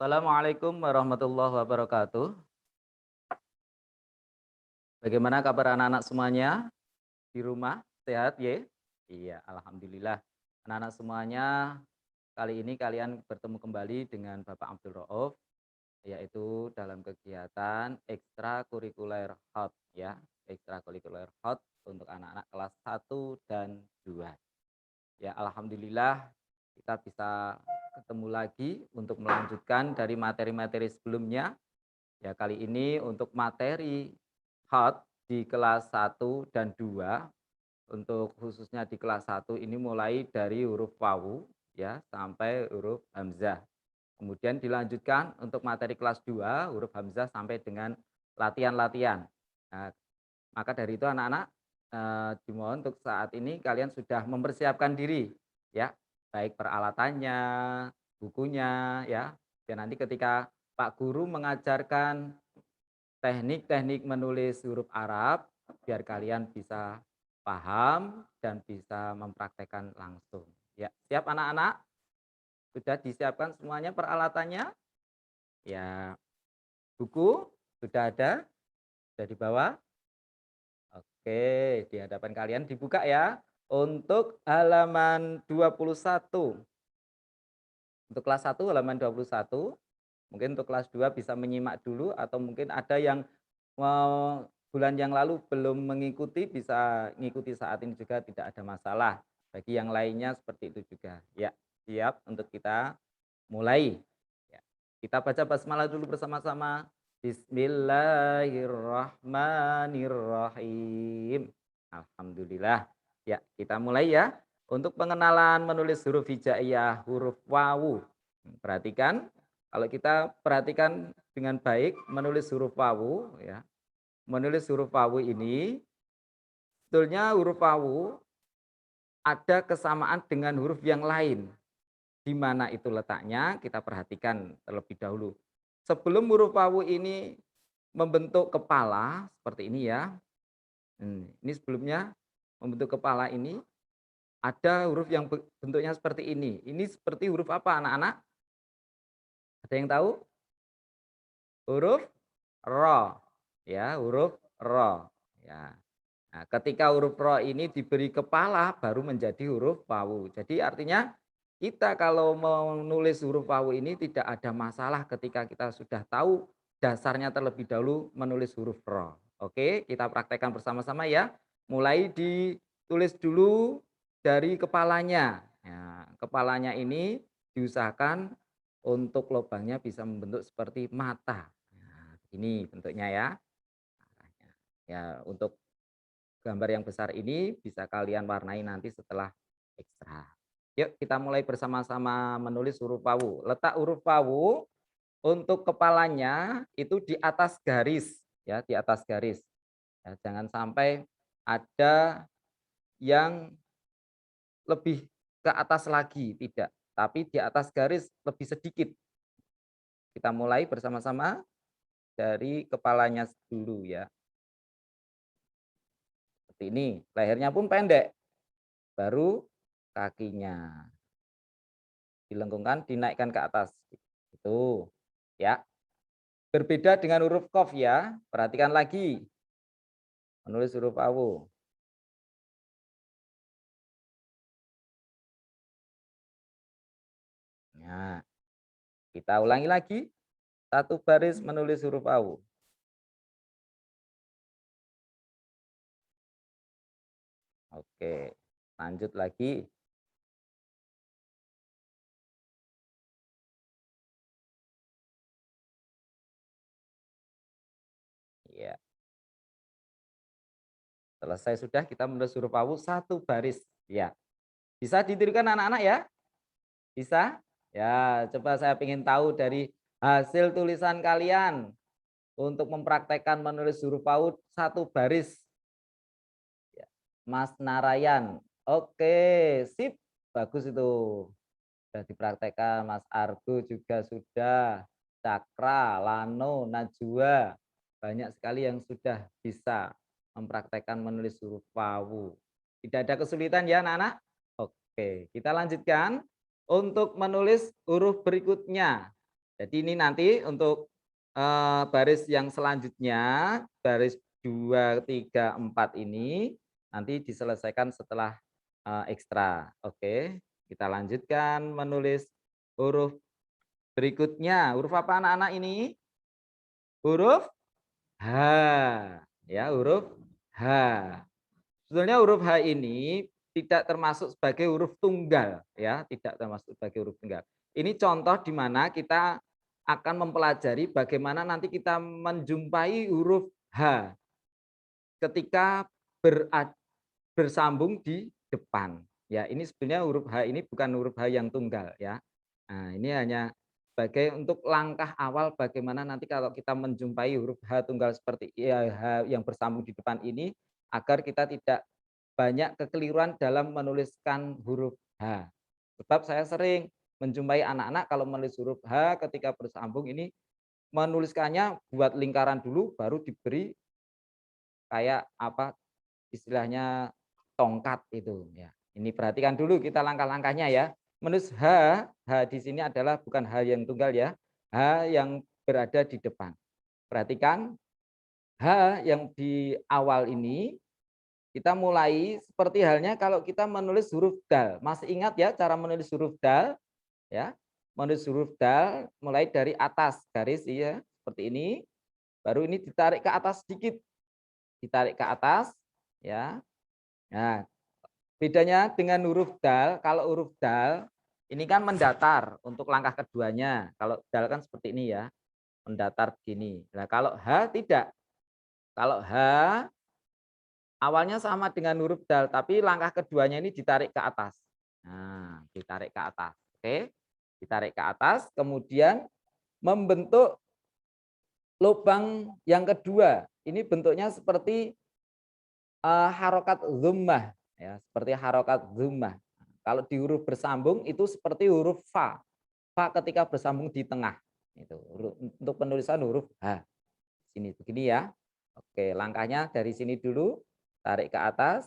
Assalamualaikum warahmatullahi wabarakatuh. Bagaimana kabar anak-anak semuanya di rumah? Sehat ya? Iya, alhamdulillah. Anak-anak semuanya, kali ini kalian bertemu kembali dengan Bapak Abdul Rauf, yaitu dalam kegiatan ekstrakurikuler HOT ya, ekstrakurikuler HOT untuk anak-anak kelas 1 dan 2. Ya, alhamdulillah kita bisa ketemu lagi untuk melanjutkan dari materi-materi sebelumnya. Ya, kali ini untuk materi hot di kelas 1 dan 2, untuk khususnya di kelas 1 ini mulai dari huruf wawu ya sampai huruf hamzah. Kemudian dilanjutkan untuk materi kelas 2 huruf hamzah sampai dengan latihan-latihan. Nah, maka dari itu anak-anak dimohon untuk saat ini kalian sudah mempersiapkan diri ya, baik peralatannya, bukunya ya. Dan nanti ketika Pak Guru mengajarkan teknik-teknik menulis huruf Arab biar kalian bisa paham dan bisa mempraktekkan langsung. Ya, siap anak-anak? Sudah disiapkan semuanya peralatannya? Ya, buku sudah ada? Sudah dibawa? Oke, di hadapan kalian dibuka ya. Untuk halaman 21. Untuk kelas 1 halaman 21. Mungkin untuk kelas 2 bisa menyimak dulu atau mungkin ada yang bulan yang lalu belum mengikuti bisa mengikuti saat ini juga tidak ada masalah. Bagi yang lainnya seperti itu juga. Ya, siap untuk kita mulai. Ya. Kita baca basmalah dulu bersama-sama. Bismillahirrahmanirrahim. Alhamdulillah. Ya, kita mulai ya. Untuk pengenalan menulis huruf hijaiyah, huruf wawu. Perhatikan, kalau kita perhatikan dengan baik menulis huruf wawu ya. Menulis huruf wawu ini sebetulnya huruf wawu ada kesamaan dengan huruf yang lain. Di mana itu letaknya kita perhatikan terlebih dahulu. Sebelum huruf wawu ini membentuk kepala seperti ini ya. Ini sebelumnya membentuk kepala ini ada huruf yang bentuknya seperti ini. Ini seperti huruf apa anak-anak? Ada yang tahu? Huruf ro. Ya, huruf ro. Ya. Nah, ketika huruf ro ini diberi kepala baru menjadi huruf wawu. Jadi artinya kita kalau menulis huruf wawu ini tidak ada masalah ketika kita sudah tahu dasarnya terlebih dahulu menulis huruf ro. Oke, kita praktekkan bersama-sama ya. Mulai ditulis dulu dari kepalanya. Ya, kepalanya ini diusahakan untuk lubangnya bisa membentuk seperti mata. Nah, ini bentuknya ya. Ya, untuk gambar yang besar ini bisa kalian warnai nanti setelah ekstra. Yuk kita mulai bersama-sama menulis huruf wawu. Letak huruf wawu untuk kepalanya itu di atas garis ya, di atas garis. Ya, jangan sampai ada yang lebih ke atas lagi, tidak. Tapi di atas garis lebih sedikit. Kita mulai bersama-sama dari kepalanya dulu ya. Seperti ini. Lehernya pun pendek. Baru kakinya. Dilengkungkan, dinaikkan ke atas. Itu, ya. Berbeda dengan huruf qaf ya. Perhatikan lagi. Menulis huruf wawu. Nah, kita ulangi lagi. Satu baris menulis huruf wawu. Oke, lanjut lagi. Ya, selesai sudah kita menulis huruf wawu satu baris. Ya, bisa ditirukan anak-anak ya? Bisa? Ya, coba saya ingin tahu dari hasil tulisan kalian untuk mempraktekkan menulis huruf PAUD satu baris. Ya, Mas Narayan. Oke, sip. Bagus itu. Sudah dipraktekkan. Mas Argo juga sudah. Cakra, Lano, Najwa. Banyak sekali yang sudah bisa mempraktekkan menulis huruf wawu. Tidak ada kesulitan ya anak-anak? Oke, kita lanjutkan untuk menulis huruf berikutnya. Jadi ini nanti untuk baris yang selanjutnya, baris 2 3 4 ini nanti diselesaikan setelah ekstra. Oke, kita lanjutkan menulis huruf berikutnya. Huruf apa anak-anak ini? Huruf H. Ya, huruf H. Sebetulnya huruf H ini tidak termasuk sebagai huruf tunggal, ya, tidak termasuk sebagai huruf tunggal. Ini contoh di mana kita akan mempelajari bagaimana nanti kita menjumpai huruf H ketika bersambung di depan. Ya, ini sebenarnya huruf H ini bukan huruf H yang tunggal, ya. Nah, ini hanya sebagai untuk langkah awal bagaimana nanti kalau kita menjumpai huruf H tunggal seperti ya, H yang bersambung di depan ini agar kita tidak banyak kekeliruan dalam menuliskan huruf H. Sebab saya sering menjumpai anak-anak kalau menulis huruf H ketika bersambung ini menuliskannya buat lingkaran dulu baru diberi kayak apa istilahnya tongkat itu ya. Ini perhatikan dulu kita langkah-langkahnya ya. Menulis H, H di sini adalah bukan H yang tunggal ya. H yang berada di depan. Perhatikan H yang di awal ini kita mulai seperti halnya kalau kita menulis huruf dal. Masih ingat ya cara menulis huruf dal ya? Menulis huruf dal mulai dari atas garis ya seperti ini. Baru ini ditarik ke atas sedikit. Ditarik ke atas ya. Nah, bedanya dengan huruf dal, kalau huruf dal ini kan mendatar untuk langkah keduanya. Kalau dal kan seperti ini ya, mendatar begini. Nah, kalau H tidak. Kalau H awalnya sama dengan huruf dal, tapi langkah keduanya ini ditarik ke atas. Nah, ditarik ke atas. Oke, ditarik ke atas, kemudian membentuk lubang yang kedua. Ini bentuknya seperti harokat zummah, ya, seperti harokat zummah. Kalau di huruf bersambung itu seperti huruf fa. Fa ketika bersambung di tengah. Itu untuk penulisan huruf H. Sini begini ya. Oke, langkahnya dari sini dulu, tarik ke atas,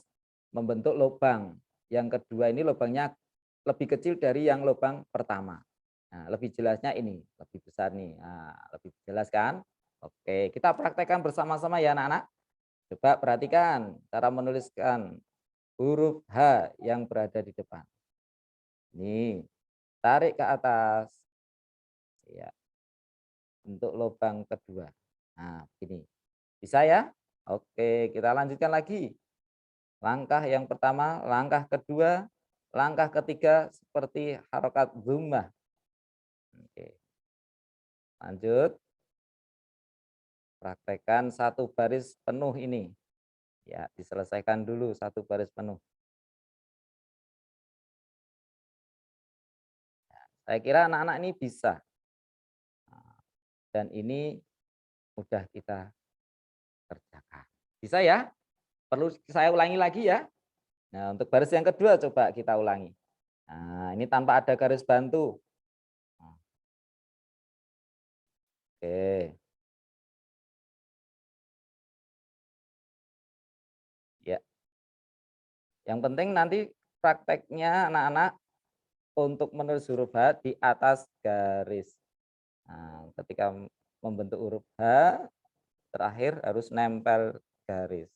membentuk lubang. Yang kedua ini lubangnya lebih kecil dari yang lubang pertama. Nah, lebih jelasnya ini, lebih besar nih. Nah, lebih jelas kan? Oke, kita praktekkan bersama-sama ya anak-anak. Coba perhatikan cara menuliskan huruf H yang berada di depan. Ini, tarik ke atas. Ya, untuk lubang kedua. Nah, begini. Bisa ya? Oke, kita lanjutkan lagi. Langkah yang pertama, langkah kedua, langkah ketiga seperti harokat zummah. Oke, lanjut. Praktekkan satu baris penuh ini. Ya, diselesaikan dulu satu baris penuh. Saya kira anak-anak ini bisa. Nah, dan ini mudah kita kerjakan. Bisa ya? Perlu saya ulangi lagi ya? Nah, untuk baris yang kedua coba kita ulangi. Nah, ini tanpa ada garis bantu. Nah, oke, ya. Yang penting nanti prakteknya anak-anak untuk menulis huruf H di atas garis. Nah, ketika membentuk huruf H, terakhir harus nempel garis.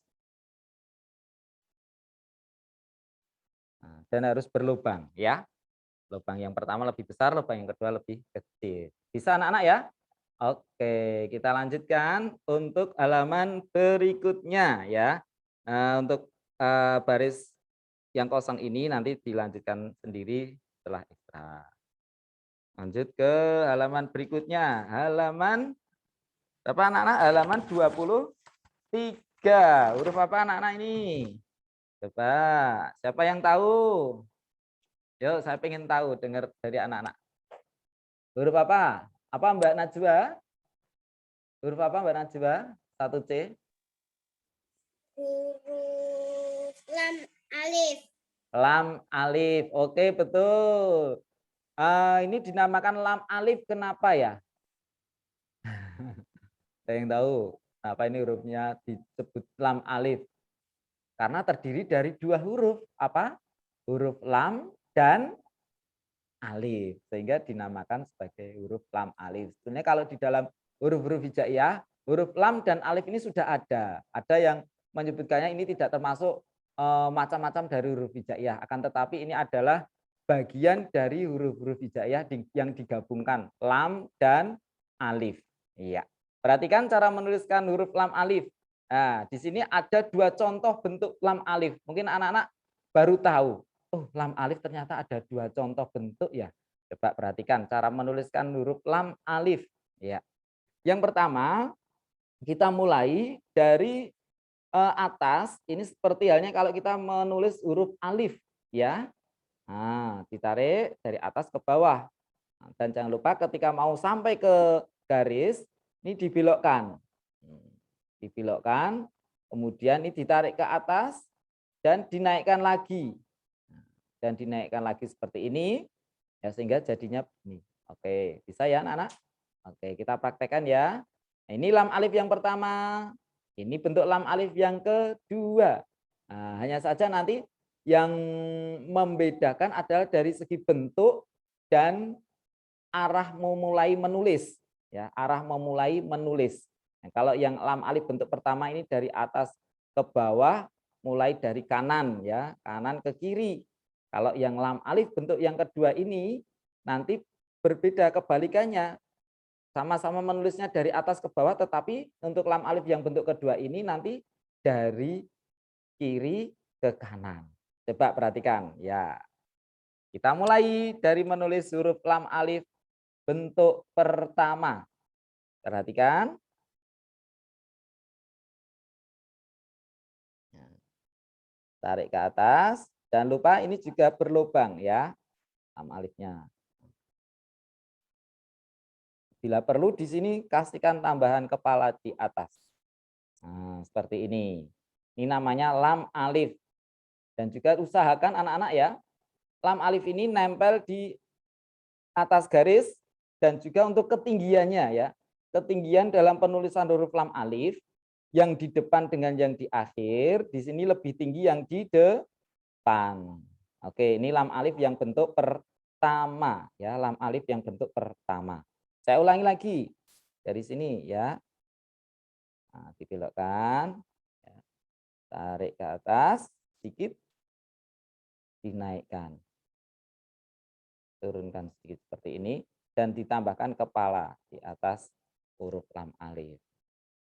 Nah, dan harus berlubang ya. Lubang yang pertama lebih besar, lubang yang kedua lebih kecil. Bisa anak-anak ya? Oke, kita lanjutkan untuk halaman berikutnya ya. Untuk baris yang kosong ini nanti dilanjutkan sendiri setelah ekstra. Lanjut ke halaman berikutnya. Halaman berapa anak-anak? Halaman 23. Huruf apa anak-anak ini? Coba, siapa yang tahu? Yuk, saya pengen tahu dengar dari anak-anak. Huruf apa? Apa Mbak Najwa? Huruf apa Mbak Najwa? 1C. Huruf lam alif. Lam alif. Oke, betul. Ini dinamakan lam alif kenapa ya? Ada yang tahu kenapa ini hurufnya disebut lam alif? Karena terdiri dari dua huruf. Apa? Huruf lam dan alif sehingga dinamakan sebagai huruf lam alif. Sebenarnya kalau di dalam huruf-huruf hijaiyah, huruf lam dan alif ini sudah ada. Ada yang menyebutkannya ini tidak termasuk macam-macam dari huruf hijaiyah, akan tetapi ini adalah bagian dari huruf-huruf hijaiyah yang digabungkan lam dan alif. Iya. Perhatikan cara menuliskan huruf lam alif. Nah, di sini ada 2 contoh bentuk lam alif. Mungkin anak-anak baru tahu. Oh, lam alif ternyata ada 2 contoh bentuk ya. Coba perhatikan cara menuliskan huruf lam alif. Ya. Yang pertama, kita mulai dari atas. Ini seperti halnya kalau kita menulis huruf alif ya. Nah, ditarik dari atas ke bawah. Nah, dan jangan lupa ketika mau sampai ke garis, ini dibelokkan. Dibelokkan, kemudian ini ditarik ke atas dan dinaikkan lagi. Dan dinaikkan lagi seperti ini, ya sehingga jadinya begini. Oke, bisa ya anak-anak? Oke, kita praktekkan ya. Nah, ini lam alif yang pertama, ini bentuk lam alif yang kedua. Nah, hanya saja nanti yang membedakan adalah dari segi bentuk dan arah memulai menulis. Ya, arah memulai menulis. Nah, kalau yang lam alif bentuk pertama ini dari atas ke bawah, mulai dari kanan ya, kanan ke kiri. Kalau yang lam alif bentuk yang kedua ini nanti berbeda kebalikannya. Sama-sama menulisnya dari atas ke bawah, tetapi untuk lam alif yang bentuk kedua ini nanti dari kiri ke kanan. Coba perhatikan ya. Kita mulai dari menulis huruf lam alif bentuk pertama. Perhatikan. Tarik ke atas. Jangan lupa ini juga berlubang ya. Lam alifnya. Bila perlu di sini kasihkan tambahan kepala di atas. Nah, seperti ini. Ini namanya lam alif. Dan juga usahakan anak-anak ya, lam alif ini nempel di atas garis dan juga untuk ketinggiannya ya. Ketinggian dalam penulisan huruf lam alif yang di depan dengan yang di akhir, di sini lebih tinggi yang di depan. Oke, ini lam alif yang bentuk pertama ya, lam alif yang bentuk pertama. Saya ulangi lagi dari sini ya. Nah, dibelokkan, ya. Tarik ke atas sedikit, dinaikkan, turunkan sedikit seperti ini, dan ditambahkan kepala di atas huruf lam alif.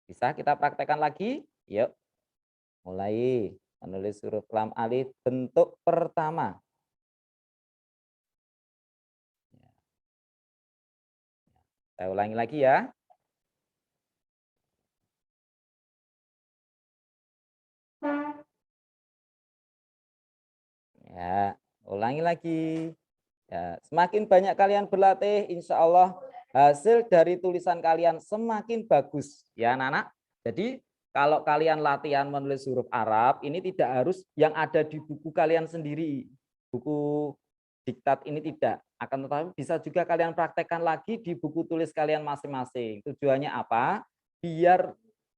Bisa kita praktekkan lagi? Yuk, mulai menulis huruf lam alif bentuk pertama. Saya ulangi lagi ya. Ya, ulangi lagi. Ya, semakin banyak kalian berlatih, insya Allah hasil dari tulisan kalian semakin bagus. Ya anak-anak. Jadi kalau kalian latihan menulis huruf Arab, ini tidak harus yang ada di buku kalian sendiri. Buku diktat ini tidak. Akan tetapi bisa juga kalian praktekkan lagi di buku tulis kalian masing-masing. Tujuannya apa? Biar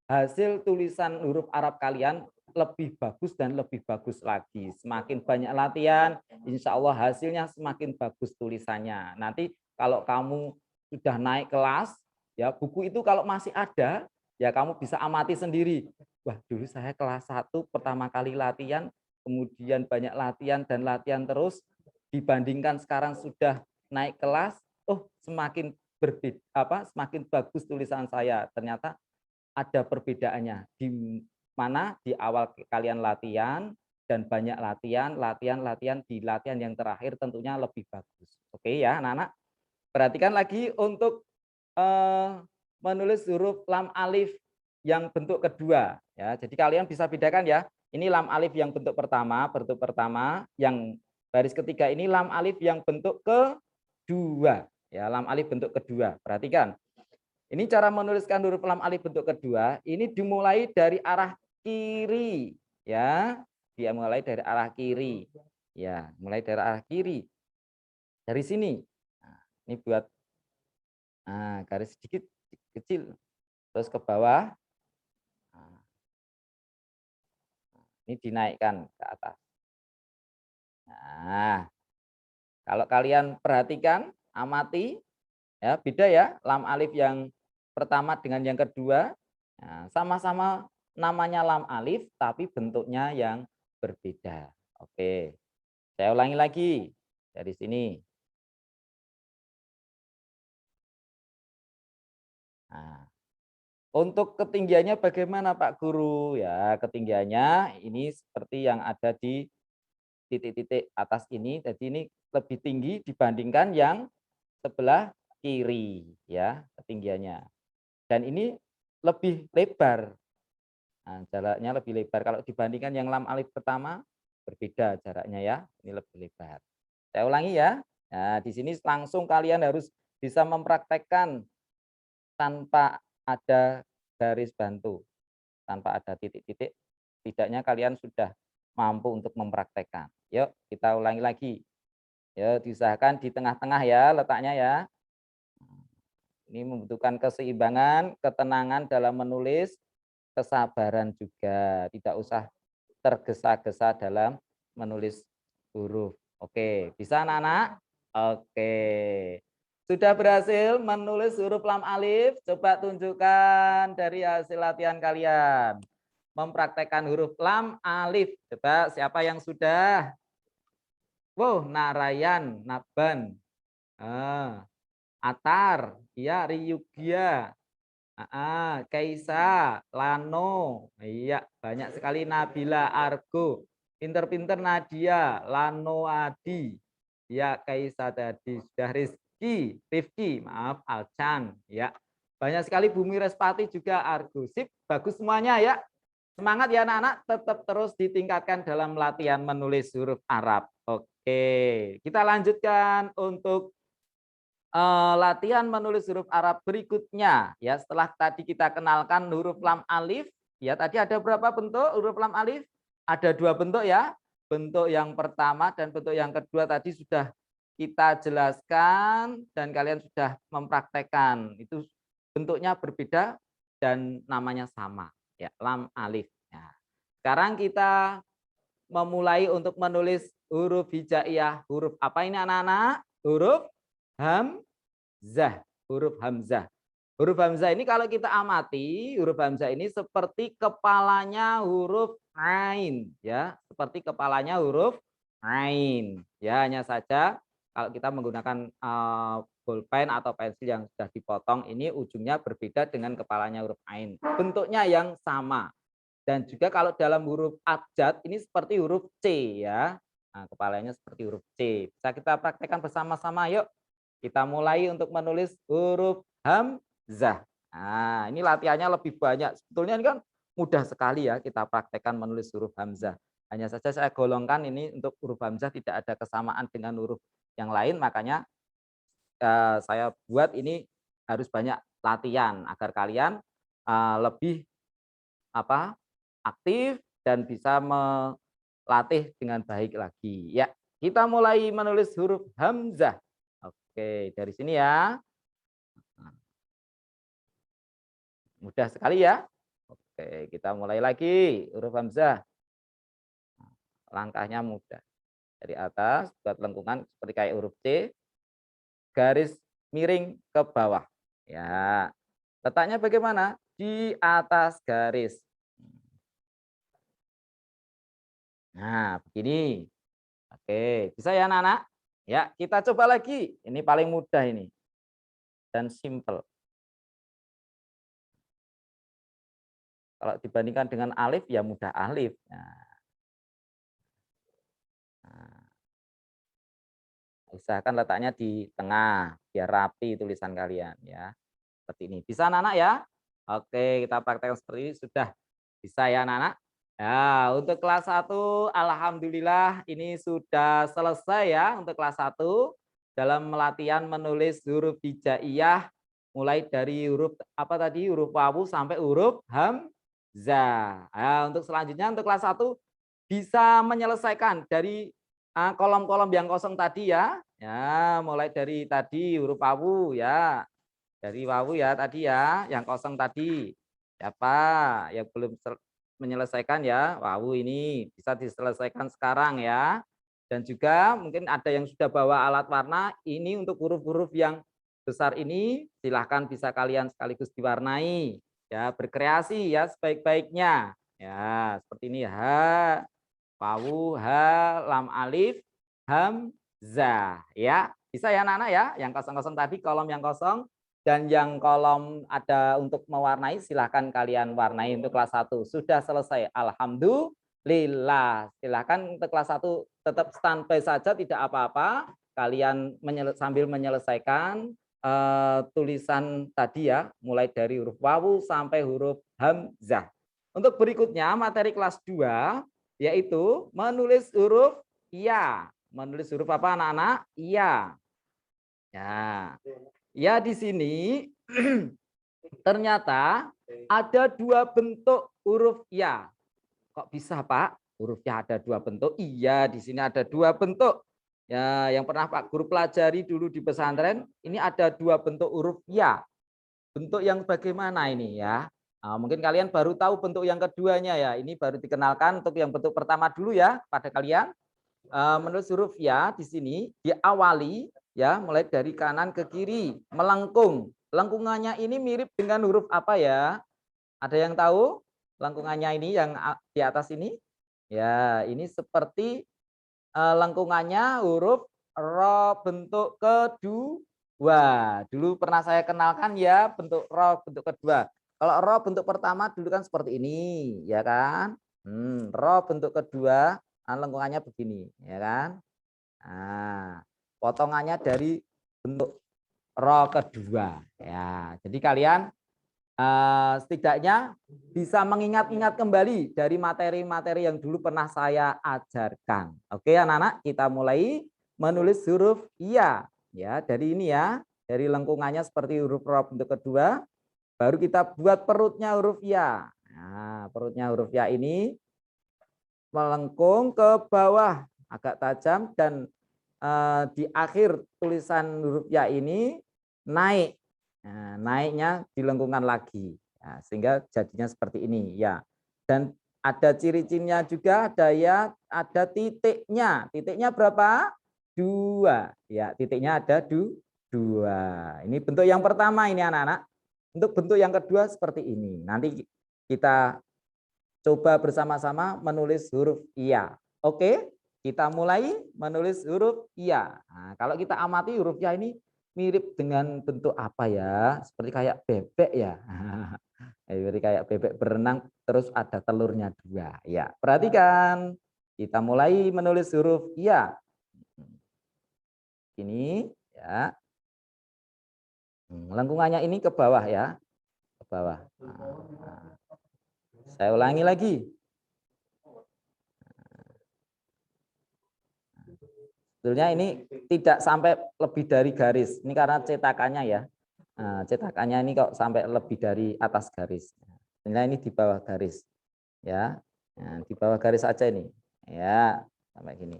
hasil tulisan huruf Arab kalian lebih bagus dan lebih bagus lagi. Semakin banyak latihan, insya Allah hasilnya semakin bagus tulisannya. Nanti kalau kamu sudah naik kelas, ya buku itu kalau masih ada, ya kamu bisa amati sendiri. Wah, dulu saya kelas 1 pertama kali latihan, kemudian banyak latihan dan latihan terus, dibandingkan sekarang sudah naik kelas, oh semakin berbeda semakin bagus tulisan saya. Ternyata ada perbedaannya di mana di awal kalian latihan dan banyak latihan di latihan yang terakhir tentunya lebih bagus. Oke ya anak-anak. Perhatikan lagi untuk menulis huruf lam alif yang bentuk kedua ya. Jadi kalian bisa bedakan ya. Ini lam alif yang bentuk pertama, yang baris ketiga ini lam alif yang bentuk kedua ya, lam alif bentuk kedua. Perhatikan. Ini cara menuliskan huruf lam alif bentuk kedua, ini dimulai dari arah kiri ya. Dia mulai dari arah kiri. Ya, mulai dari arah kiri. Dari sini. Nah, ini buat garis sedikit kecil. Terus ke bawah. Nah, ini dinaikkan ke atas. Nah, Kalau kalian perhatikan, amati, ya beda ya lam alif yang pertama dengan yang kedua. Nah, sama-sama namanya lam alif tapi bentuknya yang berbeda. Oke, saya ulangi lagi dari sini. Nah, untuk ketinggiannya bagaimana Pak Guru? Ya, ketinggiannya ini seperti yang ada di titik-titik atas ini. Jadi ini lebih tinggi dibandingkan yang sebelah kiri ya ketinggiannya. Dan ini lebih lebar. Nah, jaraknya lebih lebar. Kalau dibandingkan yang lam alif pertama berbeda jaraknya ya. Ini lebih lebar. Saya ulangi ya. Nah, di sini langsung kalian harus bisa mempraktekkan tanpa ada garis bantu, tanpa ada titik-titik, setidaknya kalian sudah mampu untuk mempraktekkan. Yuk, kita ulangi lagi. Ya, diusahakan di tengah-tengah ya letaknya ya. Ini membutuhkan keseimbangan, ketenangan dalam menulis, kesabaran juga. Tidak usah tergesa-gesa dalam menulis huruf. Oke, bisa anak-anak? Oke. Sudah berhasil menulis huruf lam alif? Coba tunjukkan dari hasil latihan kalian. Mempraktekkan huruf lam alif. Coba siapa yang sudah? Wow, Narayan, Naban, ah, Atar, ya Ryugia, Kaisa, Lano, iya banyak sekali Nabila, Argo, pinter-pinter Nadia, Lano Adi, ya Kaisa tadi sudah Rifki, maaf Alcan, ya banyak sekali Bumi Respati juga Argo, sip bagus semuanya ya. Semangat ya anak-anak, tetap terus ditingkatkan dalam latihan menulis huruf Arab. Oke, kita lanjutkan untuk latihan menulis huruf Arab berikutnya. Ya, setelah tadi kita kenalkan huruf lam alif, ya tadi ada berapa bentuk huruf lam alif? Ada 2 bentuk ya. Bentuk yang pertama dan bentuk yang kedua tadi sudah kita jelaskan dan kalian sudah mempraktekkan. Itu bentuknya berbeda dan namanya sama. Ya, lam alif. Ya. Sekarang kita memulai untuk menulis huruf hijaiyah. Huruf apa ini anak-anak? Huruf hamzah. Huruf hamzah. Huruf hamzah ini kalau kita amati, huruf hamzah ini seperti kepalanya huruf ain, ya, seperti kepalanya huruf ain. Ya, hanya saja kalau kita menggunakan bolpen atau pensil yang sudah dipotong ini ujungnya berbeda dengan kepalanya huruf ain. Bentuknya yang sama. Dan juga kalau dalam huruf abjad ini seperti huruf C ya. Nah, kepalanya seperti huruf C. Bisa kita praktekkan bersama-sama yuk. Kita mulai untuk menulis huruf hamzah. Nah, ini latihannya lebih banyak. Sebetulnya ini kan mudah sekali ya kita praktekkan menulis huruf hamzah. Hanya saja saya golongkan ini untuk huruf hamzah tidak ada kesamaan dengan huruf yang lain, makanya saya buat ini harus banyak latihan agar kalian lebih apa aktif dan bisa melatih dengan baik lagi. Ya, kita mulai menulis huruf hamzah. Oke, dari sini ya. Mudah sekali ya. Oke, kita mulai lagi huruf hamzah. Langkahnya mudah. Dari atas buat lengkungan seperti kayak huruf C, garis miring ke bawah. Ya. Letaknya bagaimana? Di atas garis. Nah, begini. Oke, bisa ya anak-anak? Ya, kita coba lagi. Ini paling mudah ini dan simple. Kalau dibandingkan dengan alif ya mudah alif. Nah, usahakan letaknya di tengah biar rapi tulisan kalian ya. Seperti ini. Bisa anak-anak ya? Oke, kita praktekkan seperti ini sudah bisa ya anak-anak? Ya, untuk kelas 1 alhamdulillah ini sudah selesai ya untuk kelas 1 dalam latihan menulis huruf hijaiyah mulai dari huruf apa tadi? Huruf wawu sampai huruf hamzah. Nah, untuk selanjutnya untuk kelas 1 bisa menyelesaikan dari kolom-kolom yang kosong tadi ya. Ya, mulai dari tadi huruf wawu ya. Dari wawu ya tadi ya, yang kosong tadi. Siapa yang belum menyelesaikan ya, wawu ini bisa diselesaikan sekarang ya. Dan juga mungkin ada yang sudah bawa alat warna, ini untuk huruf-huruf yang besar ini silahkan bisa kalian sekaligus diwarnai. Ya, berkreasi ya sebaik-baiknya. Ya, seperti ini ha, wawu, ha, lam alif, hamzah. Ya, bisa ya anak-anak ya. Yang kosong-kosong tadi kolom yang kosong dan yang kolom ada untuk mewarnai silahkan kalian warnai untuk kelas 1. Sudah selesai. Alhamdulillah. Silahkan untuk kelas 1 tetap standby saja tidak apa-apa. Kalian sambil menyelesaikan tulisan tadi ya, mulai dari huruf wawu sampai huruf hamzah. Untuk berikutnya materi kelas 2 yaitu menulis huruf ya. Menulis huruf apa anak-anak? Iya. Ya. Ya di sini ternyata ada 2 bentuk huruf ya. Kok bisa Pak? Huruf ya ada 2 bentuk? Iya, di sini ada 2 bentuk. Ya, yang pernah Pak Guru pelajari dulu di pesantren, ini ada 2 bentuk huruf ya. Bentuk yang bagaimana ini ya? Nah, mungkin kalian baru tahu bentuk yang keduanya ya. Ini baru dikenalkan untuk yang bentuk pertama dulu ya pada kalian. Menulis huruf ya di sini diawali ya mulai dari kanan ke kiri melengkung. Lengkungannya ini mirip dengan huruf apa ya? Ada yang tahu lengkungannya ini yang di atas ini? Ya, ini seperti lengkungannya huruf ro bentuk kedua. Dulu pernah saya kenalkan ya bentuk ro bentuk kedua. Kalau ro bentuk pertama dulu kan seperti ini, ya kan? Ro bentuk kedua lengkungannya begini, ya kan? Nah, potongannya dari bentuk ro kedua. Ya, jadi kalian setidaknya bisa mengingat-ingat kembali dari materi-materi yang dulu pernah saya ajarkan. Oke, anak-anak, kita mulai menulis huruf iya. Ya, dari ini ya, dari lengkungannya seperti huruf ro bentuk kedua, baru kita buat perutnya huruf ya. Nah, perutnya huruf ya ini melengkung ke bawah agak tajam dan di akhir tulisan huruf ya ini naik. Nah, naiknya dilengkungkan lagi. Nah, sehingga jadinya seperti ini ya. Dan ada ciri-cirinya juga, ada ya, ada titiknya. Titiknya berapa? 2. Ya, titiknya ada 2. Ini bentuk yang pertama ini anak-anak. Untuk bentuk yang kedua seperti ini. Nanti kita coba bersama-sama menulis huruf iya. Oke, kita mulai menulis huruf iya. Nah, kalau kita amati huruf ya ini mirip dengan bentuk apa ya? Seperti kayak bebek ya. Seperti kayak bebek berenang terus ada telurnya 2. Ya, perhatikan. Kita mulai menulis huruf iya. Ini ya. Lengkungannya ini ke bawah ya. Ke bawah. Nah, saya ulangi lagi. Sebetulnya ini tidak sampai lebih dari garis. Ini karena cetakannya ya. Nah, cetakannya ini kok sampai lebih dari atas garis. Sebenarnya ini di bawah garis. Ya. Nah, di bawah garis aja ini. Ya, sampai gini.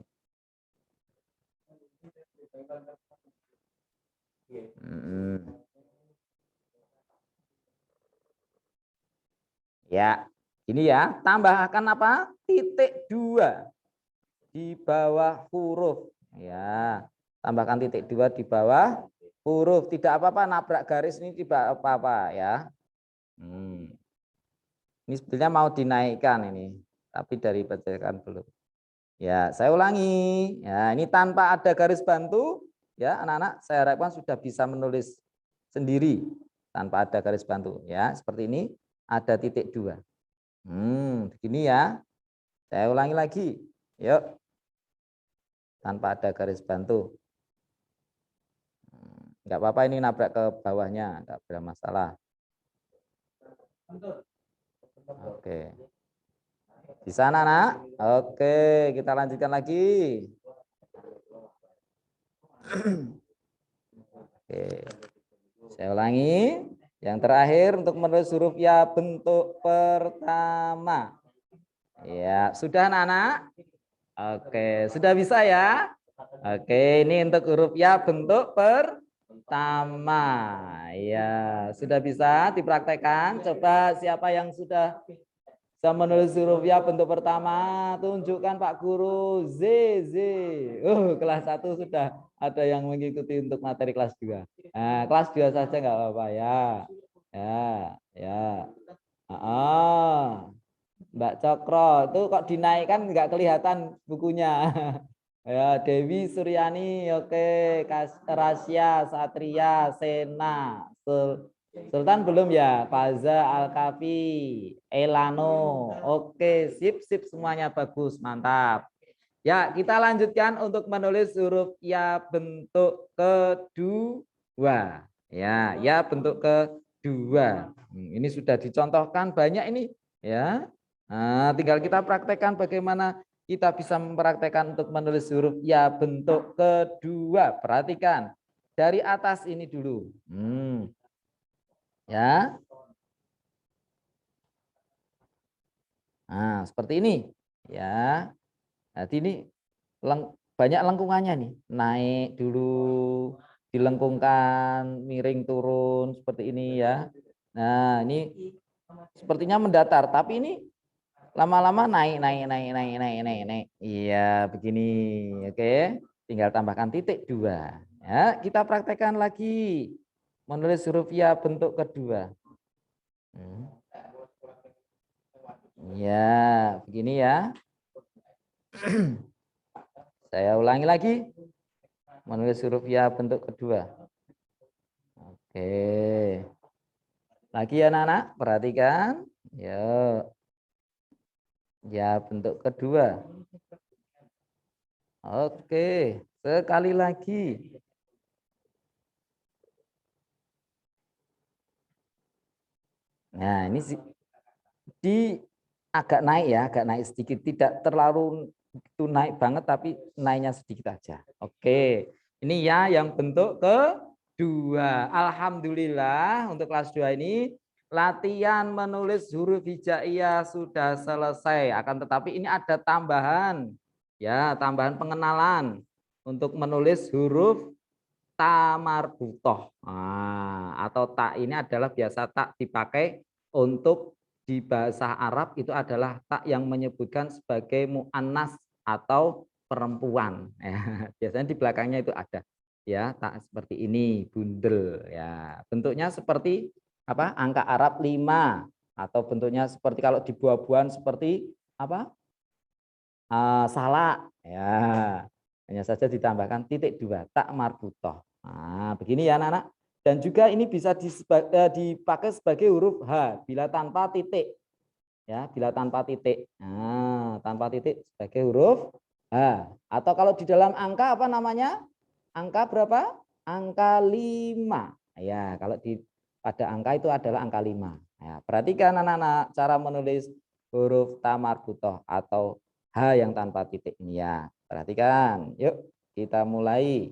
Ya, ini ya. Tambahkan apa? Titik 2 di bawah huruf. Ya, tambahkan titik 2 di bawah huruf. Tidak apa-apa nabrak garis ini tidak apa-apa ya. Ini sebetulnya mau dinaikkan ini, tapi dari bacaan belum. Ya, saya ulangi. Ya, ini tanpa ada garis bantu, ya anak-anak saya harapkan sudah bisa menulis sendiri tanpa ada garis bantu. Ya, seperti ini ada titik 2. Begini ya. Saya ulangi lagi. Yuk. Tanpa ada garis bantu. Enggak apa-apa ini nabrak ke bawahnya, enggak bermasalah. Oke. Di sana, Nak? Oke, kita lanjutkan lagi. Oke. Saya ulangi. Yang terakhir untuk menulis huruf ya bentuk pertama. Ya, sudah anak-anak? Oke, sudah bisa ya? Oke, ini untuk huruf ya bentuk pertama. Ya, sudah bisa dipraktekkan. Coba siapa yang sudah Bisa menulis huruf ya bentuk pertama. Tunjukkan Pak Guru. Z, Z. Kelas 1 sudah ada yang mengikuti untuk materi kelas 2. Nah, kelas 2 saja nggak apa-apa ya. Ya, ya. Mbak Cokro, itu kok dinaikkan nggak kelihatan bukunya. Ya, Dewi Suryani, oke, Rasya, Satria, Sena, Sultan belum ya, Faza, Alkafi, Elano, oke, sip, sip semuanya bagus, mantap. Ya, kita lanjutkan untuk menulis huruf ya bentuk kedua. Ya bentuk kedua. Ini sudah dicontohkan banyak ini, ya. Nah, tinggal kita praktekkan bagaimana kita bisa mempraktekkan untuk menulis huruf ya bentuk kedua. Perhatikan dari atas ini dulu. Ya. Nah, seperti ini. Ya. Jadi ini banyak lengkungannya nih. Naik dulu, dilengkungkan, miring turun seperti ini ya. Nah, ini sepertinya mendatar, tapi ini lama-lama naik. Iya, begini. Oke. Tinggal tambahkan titik 2. Ya, kita praktekkan lagi. Menulis huruf ya bentuk kedua. Ya, begini ya. Saya ulangi lagi. Menulis huruf ya bentuk kedua. Oke. Lagi ya anak-anak, perhatikan. Ya. Ya bentuk kedua. Oke, sekali lagi. Nah, ini di agak naik ya, agak naik sedikit, tidak terlalu itu naik banget tapi naiknya sedikit aja. Oke. Ini ya yang bentuk kedua. Alhamdulillah untuk kelas 2 ini latihan menulis huruf hijaiyah sudah selesai. Akan tetapi ini ada tambahan ya, tambahan pengenalan untuk menulis huruf ta marbutoh. Atau tak ini adalah biasa tak dipakai untuk di bahasa Arab itu adalah tak yang menyebutkan sebagai muannas atau perempuan. Ya, biasanya di belakangnya itu ada ya tak seperti ini bundel ya. Bentuknya seperti apa? Angka Arab 5 atau bentuknya seperti kalau di buah-buahan seperti apa? Salak ya. Hanya saja ditambahkan titik 2 tak marbutoh. Nah, begini ya anak-anak. Dan juga ini bisa dipakai sebagai huruf H bila tanpa titik. Ya, bila tanpa titik. Nah, tanpa titik sebagai huruf H. Atau kalau di dalam angka apa namanya? Angka berapa? Angka 5. Ya, kalau pada angka itu adalah angka 5. Ya, perhatikan anak-anak cara menulis huruf ta marbutoh atau H yang tanpa titik ini ya. Perhatikan. Yuk, kita mulai.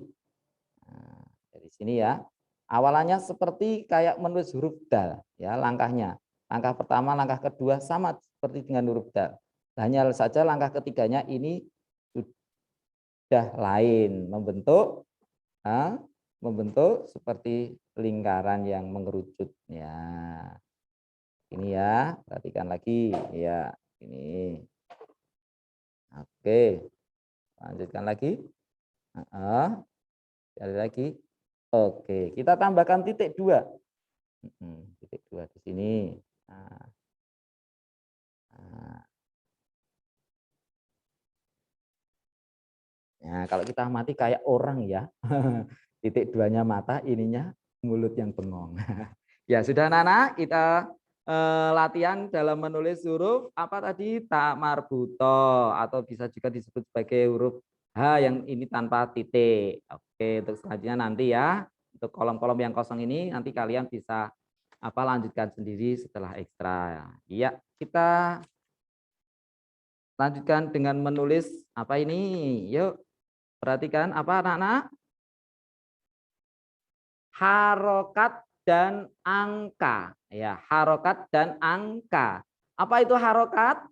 Nah, dari sini ya. Awalannya seperti kayak menulis huruf dal ya langkahnya. Langkah pertama, langkah kedua sama seperti dengan huruf dal. Hanya saja langkah ketiganya ini sudah lain, membentuk seperti lingkaran yang mengerucut ya. Ini ya, perhatikan lagi ya, ini. Oke. Lanjutkan lagi. Sekali lagi. Oke, kita tambahkan titik 2. Titik 2 di sini. Nah, kalau kita amati kayak orang ya. Titik 2-nya mata, ininya mulut yang bengong. Ya, sudah anak-anak, kita latihan dalam menulis huruf apa tadi? Ta marbuto atau bisa juga disebut sebagai huruf H yang ini tanpa titik. Oke, untuk selanjutnya nanti ya. Untuk kolom-kolom yang kosong ini nanti kalian bisa lanjutkan sendiri setelah ekstra. Iya, kita lanjutkan dengan menulis apa ini? Yuk, perhatikan apa anak-anak? Harokat dan angka. Ya, harokat dan angka. Apa itu harokat?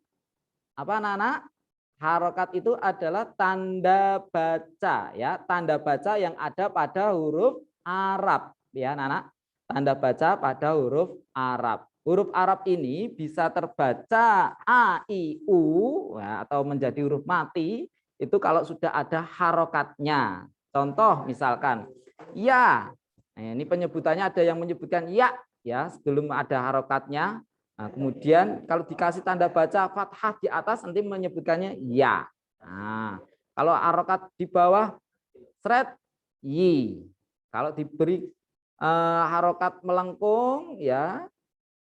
Apa anak-anak? Harokat itu adalah tanda baca ya, tanda baca yang ada pada huruf Arab ya anak-anak. Tanda baca pada huruf Arab. huruf Arab ini bisa terbaca A, I, U ya, atau menjadi huruf mati itu kalau sudah ada harokatnya. Contoh misalkan ya, nah, ini penyebutannya ada yang menyebutkan ya sebelum ada harokatnya. Nah, kemudian kalau dikasih tanda baca fathah di atas nanti menyebutkannya ya. Nah, kalau harokat di bawah seret yi. Kalau diberi harokat melengkung ya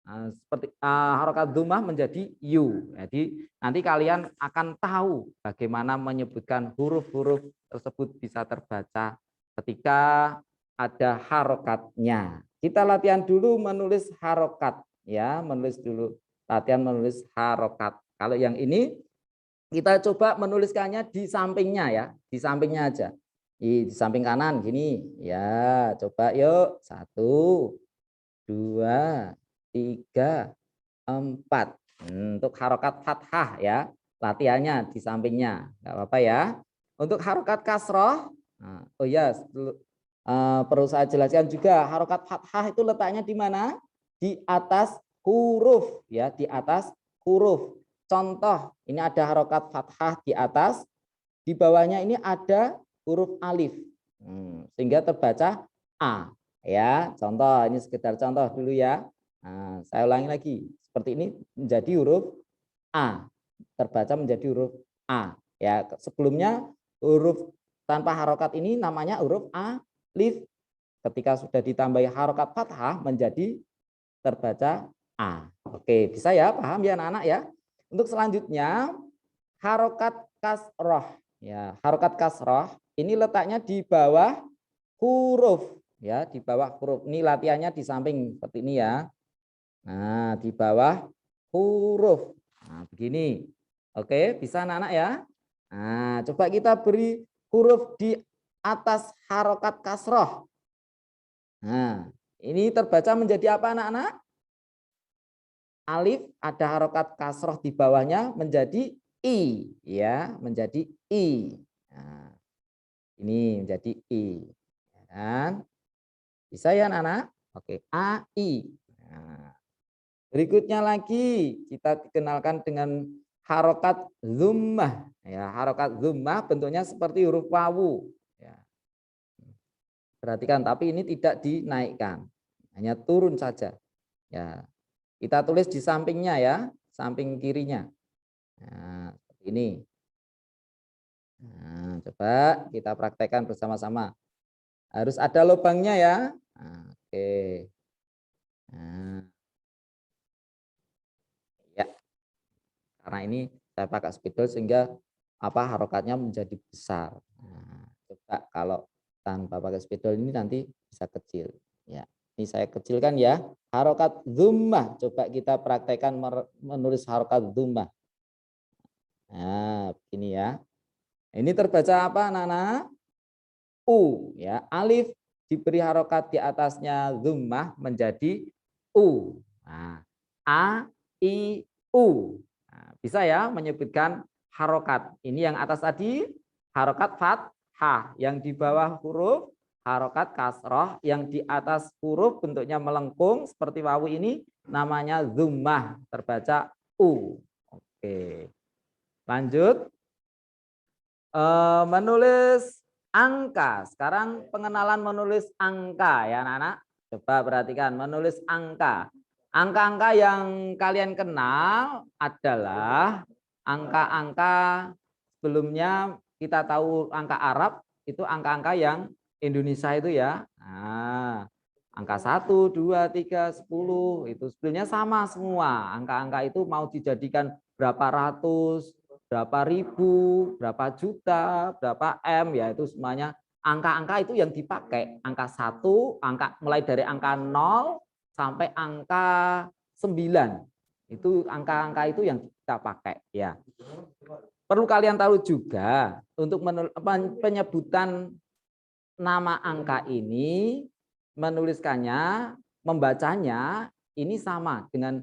seperti harokat dhammah menjadi yu. Jadi nanti kalian akan tahu bagaimana menyebutkan huruf-huruf tersebut bisa terbaca ketika ada harokatnya. Kita latihan dulu menulis harokat ya, menulis dulu latihan menulis harokat. Kalau yang ini kita coba menuliskannya di sampingnya ya, di sampingnya aja. Di samping kanan gini ya, coba yuk 1, 2, 3, 4. Untuk harokat fathah ya, latihannya di sampingnya, nggak apa-apa ya. Untuk harokat kasroh, oh ya perlu saya jelaskan juga, harokat fathah itu letaknya di mana? Di atas huruf ya, di atas huruf. Contoh, ini ada harokat fathah di atas, di bawahnya ini ada huruf alif, sehingga terbaca A. Ya, contoh ini sekedar contoh dulu ya. Nah, saya ulangi lagi, seperti ini menjadi huruf A, terbaca menjadi huruf A. Ya, sebelumnya huruf tanpa harokat ini namanya huruf alif. Ketika sudah ditambahi harokat fathah menjadi terbaca A. Oke, bisa ya, paham ya anak-anak ya. Untuk selanjutnya harokat kasroh. Ya, harokat kasroh ini letaknya di bawah huruf ya, di bawah huruf. Ini latihannya di samping seperti ini ya. Nah, di bawah huruf. Nah, begini. Oke, bisa anak-anak ya. Nah, coba kita beri huruf di atas harokat kasroh. Nah, ini terbaca menjadi apa anak-anak? Alif ada harokat kasroh di bawahnya menjadi I ya, menjadi I. Nah, ini menjadi I. Ya kan? Bisa ya anak-anak? Oke, A I. Nah, berikutnya lagi kita dikenalkan dengan harokat dhammah. Ya, harokat dhammah bentuknya seperti huruf wawu. Ya. Perhatikan, tapi ini tidak dinaikkan, hanya turun saja. Ya, kita tulis di sampingnya ya, samping kirinya. Nah, seperti ini. Nah, coba kita praktekkan bersama-sama. Harus ada lubangnya ya. Nah, oke. Nah, ya, karena ini saya pakai spidol sehingga harokatnya menjadi besar. Nah, coba kalau tanpa pakai spidol ini nanti bisa kecil. Ya, ini saya kecilkan ya. Harokat dhammah. Coba kita praktekkan menulis harokat dhammah. Nah, begini ya. Ini terbaca apa anak-anak? U ya. Alif diberi harokat di atasnya dhammah menjadi U. Nah, A, I, U. Nah, bisa ya menyebutkan harokat. Ini yang atas tadi harokat fathah, yang di bawah huruf harokat kasroh, yang di atas huruf bentuknya melengkung seperti wawu ini namanya dhammah, terbaca U. Oke. Lanjut. Menulis angka. Sekarang pengenalan menulis angka ya anak-anak. Coba perhatikan menulis angka. Angka-angka yang kalian kenal adalah angka-angka sebelumnya kita tahu angka Arab itu angka-angka yang Indonesia itu ya. Nah, angka 1, 2, 3, 10 itu sebetulnya sama semua. Angka-angka itu mau dijadikan berapa ratus, berapa ribu, berapa juta, berapa M ya itu semuanya angka-angka itu yang dipakai. Angka 1, angka mulai dari angka 0 sampai angka 9. Itu angka-angka itu yang kita pakai ya. Perlu kalian tahu juga untuk penyebutan nama angka ini menuliskannya, membacanya ini sama dengan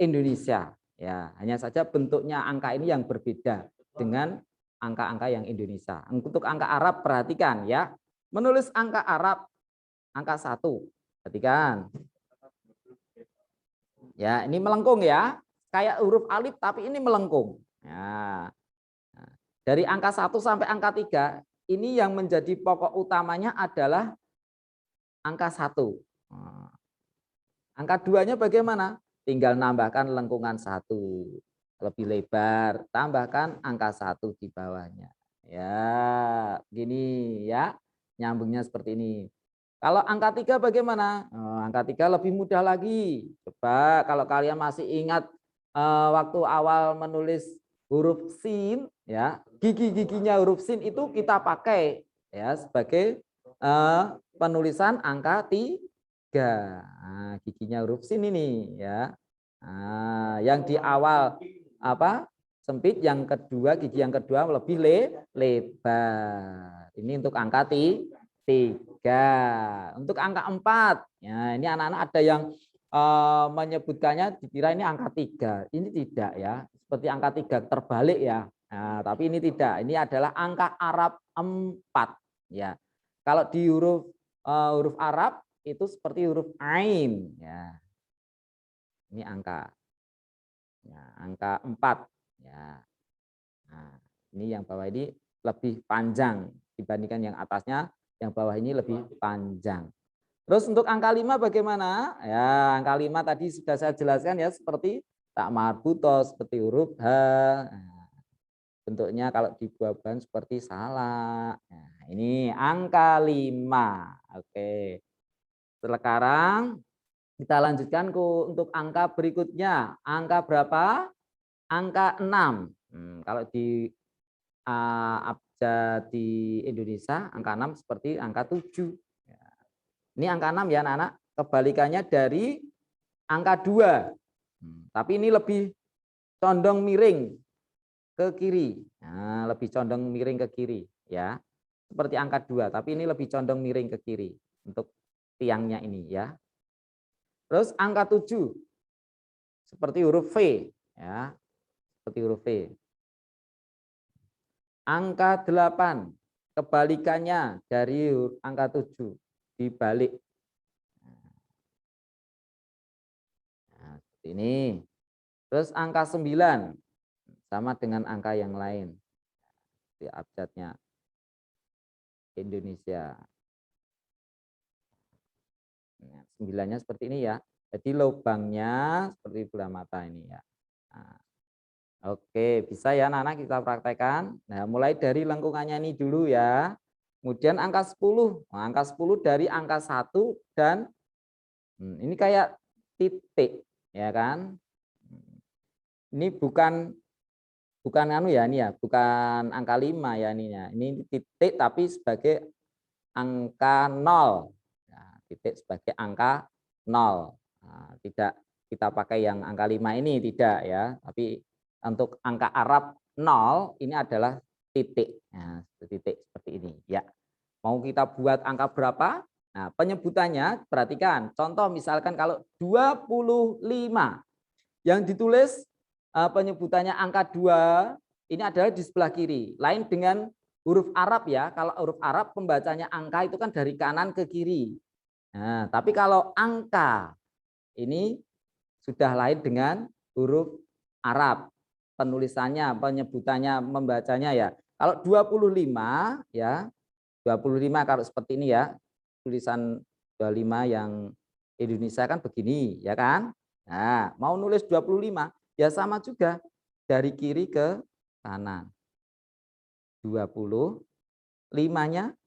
Indonesia. Ya, hanya saja bentuknya angka ini yang berbeda dengan angka-angka yang Indonesia. Untuk angka Arab perhatikan ya. Menulis angka Arab angka 1. Perhatikan. Ya, ini melengkung ya. Kayak huruf alif tapi ini melengkung. Ya. Nah, dari angka 1 sampai angka 3 ini yang menjadi pokok utamanya adalah angka 1. Nah, angka 2-nya bagaimana? Tinggal nambahkan lengkungan 1 lebih lebar, tambahkan angka 1 di bawahnya. Ya, gini ya. Nyambungnya seperti ini. Kalau angka 3 bagaimana? Angka 3 lebih mudah lagi. Coba kalau kalian masih ingat waktu awal menulis huruf sin ya, gigi-giginya huruf sin itu kita pakai ya sebagai penulisan angka 3. Nah, giginya huruf sin ini ya. Nah, yang di awal apa? Sempit, yang kedua gigi yang kedua lebih lebar. Ini untuk angka 3. Untuk angka 4, ya ini anak-anak ada yang menyebutkannya dikira ini angka 3. Ini tidak ya, seperti angka 3 terbalik ya. Nah, tapi ini tidak. Ini adalah angka Arab 4 ya. Kalau di huruf Arab itu seperti huruf ain ya. Ini angka ya, angka 4 ya. Nah, ini yang bawah ini lebih panjang dibandingkan yang atasnya, yang bawah ini lebih panjang. Terus untuk angka 5 bagaimana? Ya, angka 5 tadi sudah saya jelaskan ya, seperti tak marbutoh, seperti huruf H. Nah, bentuknya kalau dibuat-buat seperti salak. Nah, ini angka 5. Oke. Sekarang kita lanjutkan untuk angka berikutnya. Angka berapa? Angka 6. Kalau di abjad di Indonesia, angka 6 seperti angka 7. Ini angka 6 ya anak-anak, kebalikannya dari angka 2. Tapi ini lebih condong miring ke kiri. Nah, lebih condong miring ke kiri ya. Seperti angka 2, tapi ini lebih condong miring ke kiri untuk tiangnya ini ya. Terus angka 7 seperti huruf V ya. Seperti huruf V. Angka 8 kebalikannya dari angka 7 dibalik. Nah, seperti ini. Terus angka 9 sama dengan angka yang lain di abjadnya Indonesia. Nah, 9-nya seperti ini ya. Jadi lubangnya seperti bola mata ini ya. Nah, oke, bisa ya anak-anak kita praktekkan. Nah, mulai dari lengkungannya ini dulu ya. Kemudian angka 10. Nah, angka 10 dari angka 1 dan ini kayak titik ya kan. Ini bukan anu ya, ini ya, bukan angka 5 ya ininya. Ini titik tapi sebagai angka 0. Nah, titik sebagai angka 0. Nah, tidak kita pakai yang angka 5 ini, tidak ya. Tapi untuk angka Arab 0 ini adalah titik. Nah, titik seperti ini ya. Mau kita buat angka berapa? Nah, penyebutannya perhatikan. Contoh misalkan kalau 25 yang ditulis penyebutannya angka 2 ini adalah di sebelah kiri. Lain dengan huruf Arab ya. Kalau huruf Arab pembacanya angka itu kan dari kanan ke kiri. Nah, tapi kalau angka ini sudah lain dengan huruf Arab. Penulisannya, penyebutannya, membacanya ya. Kalau 25 ya, 25 kalau seperti ini ya. Tulisan 25 yang Indonesia kan begini, ya kan? Nah, mau nulis 25 ya sama juga dari kiri ke kanan. 25-nya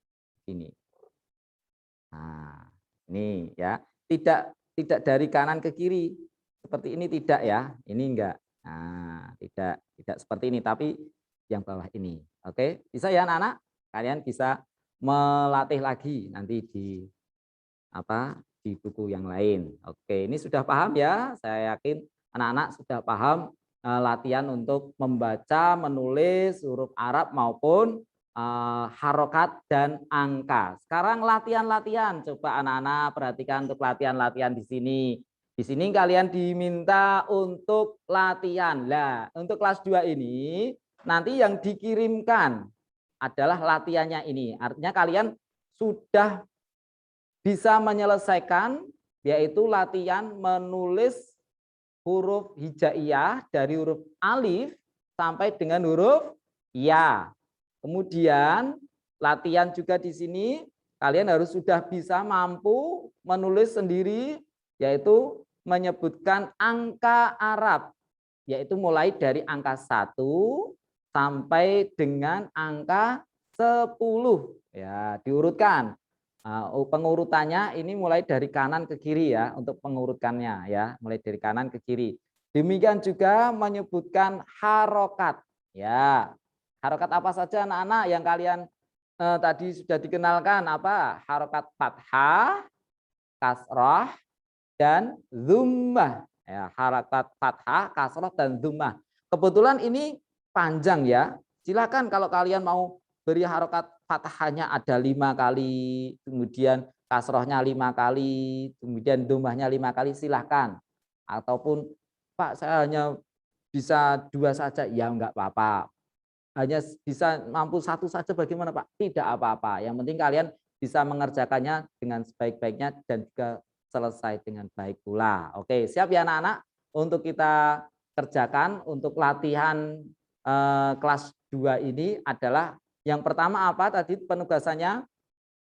ini. Nah, ini ya. Tidak dari kanan ke kiri. Seperti ini tidak ya. Ini enggak. Nah, tidak seperti ini tapi yang bawah ini. Oke, bisa ya anak-anak? Kalian bisa melatih lagi nanti di buku yang lain. Oke, ini sudah paham ya? Saya yakin anak-anak sudah paham latihan untuk membaca, menulis huruf Arab maupun harokat dan angka. Sekarang latihan-latihan. Coba anak-anak perhatikan untuk latihan-latihan di sini. Di sini kalian diminta untuk latihan. Lah, untuk kelas 2 ini nanti yang dikirimkan adalah latihannya ini. Artinya kalian sudah bisa menyelesaikan yaitu latihan menulis huruf hijaiyah dari huruf alif sampai dengan huruf ya. Kemudian latihan juga di sini kalian harus sudah bisa mampu menulis sendiri, yaitu menyebutkan angka Arab, yaitu mulai dari angka 1 sampai dengan angka 10. Ya, diurutkan. Pengurutannya ini mulai dari kanan ke kiri ya, untuk pengurutkannya ya, mulai dari kanan ke kiri. Demikian juga menyebutkan harokat. Ya, harokat apa saja anak-anak yang kalian tadi sudah dikenalkan, apa? Harokat fathah, kasrah, dan dhammah. Ya, harokat fathah, kasrah, dan dhammah. Kebetulan ini panjang ya. Silakan kalau kalian mau beri harokat fathahnya ada 5 kali, kemudian kasrohnya 5 kali, kemudian dhammahnya 5 kali, silahkan. Ataupun Pak saya hanya bisa 2 saja, ya enggak apa-apa. Hanya bisa mampu 1 saja bagaimana Pak? Tidak apa-apa. Yang penting kalian bisa mengerjakannya dengan sebaik-baiknya dan juga selesai dengan baik pula. Oke, siap ya anak-anak? Untuk kita kerjakan untuk latihan kelas 2 ini adalah yang pertama apa tadi penugasannya?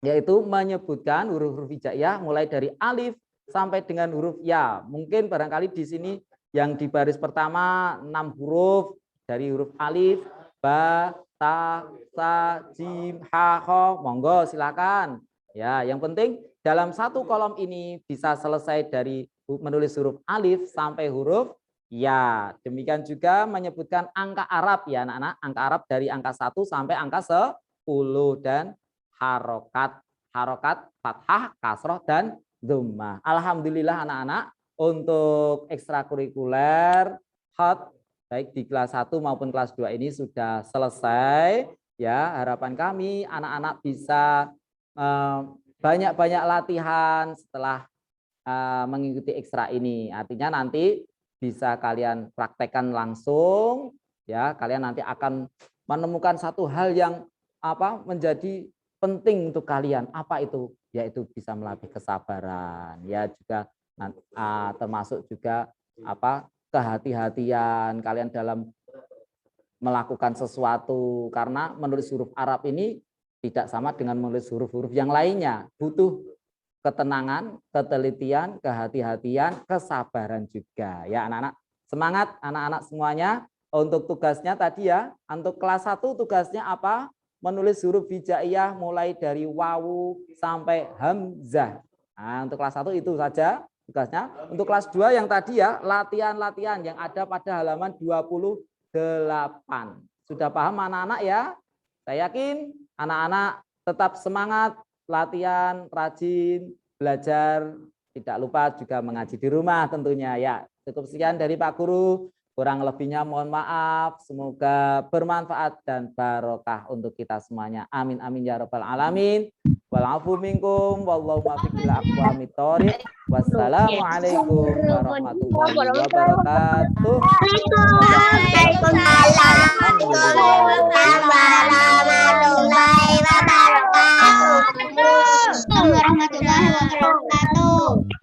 Yaitu menyebutkan huruf-huruf hijaiyah mulai dari alif sampai dengan huruf ya. Mungkin barangkali di sini yang di baris pertama 6 huruf dari huruf alif, ba, ta, sa, jim, ha, kho, monggo silakan. Ya, yang penting dalam satu kolom ini bisa selesai dari menulis huruf alif sampai huruf ya. Demikian juga menyebutkan angka Arab ya anak-anak, angka Arab dari angka 1 sampai angka 10 dan harokat fathah, kasroh, dan dhammah. Alhamdulillah anak-anak untuk ekstrakurikuler hot baik di kelas 1 maupun kelas 2 ini sudah selesai ya. Harapan kami anak-anak bisa banyak-banyak latihan setelah mengikuti ekstra ini. Artinya nanti bisa kalian praktekkan langsung ya. Kalian nanti akan menemukan satu hal yang menjadi penting untuk kalian. Apa itu? Yaitu bisa melatih kesabaran ya, juga termasuk juga kehati-hatian kalian dalam melakukan sesuatu, karena menulis huruf Arab ini tidak sama dengan menulis huruf-huruf yang lainnya. Butuh ketenangan, ketelitian, kehati-hatian, kesabaran juga ya anak-anak. Semangat anak-anak semuanya. Untuk tugasnya tadi ya, untuk kelas 1 tugasnya apa? Menulis huruf hijaiyah mulai dari wawu sampai hamzah. Nah, untuk kelas 1 itu saja tugasnya. Untuk kelas 2 yang tadi ya, latihan-latihan yang ada pada halaman 28. Sudah paham anak-anak ya? Saya yakin anak-anak tetap semangat, latihan, rajin, belajar, tidak lupa juga mengaji di rumah tentunya ya. Cukup sekian dari Pak Guru. Kurang lebihnya mohon maaf, semoga bermanfaat dan barokah untuk kita semuanya. Amin amin ya rabbal alamin. Walafu minkum wallahu muwaffiq ila aqwamit thoriq. Wassalamualaikum warahmatullahi wabarakatuh. Waalaikumsalam.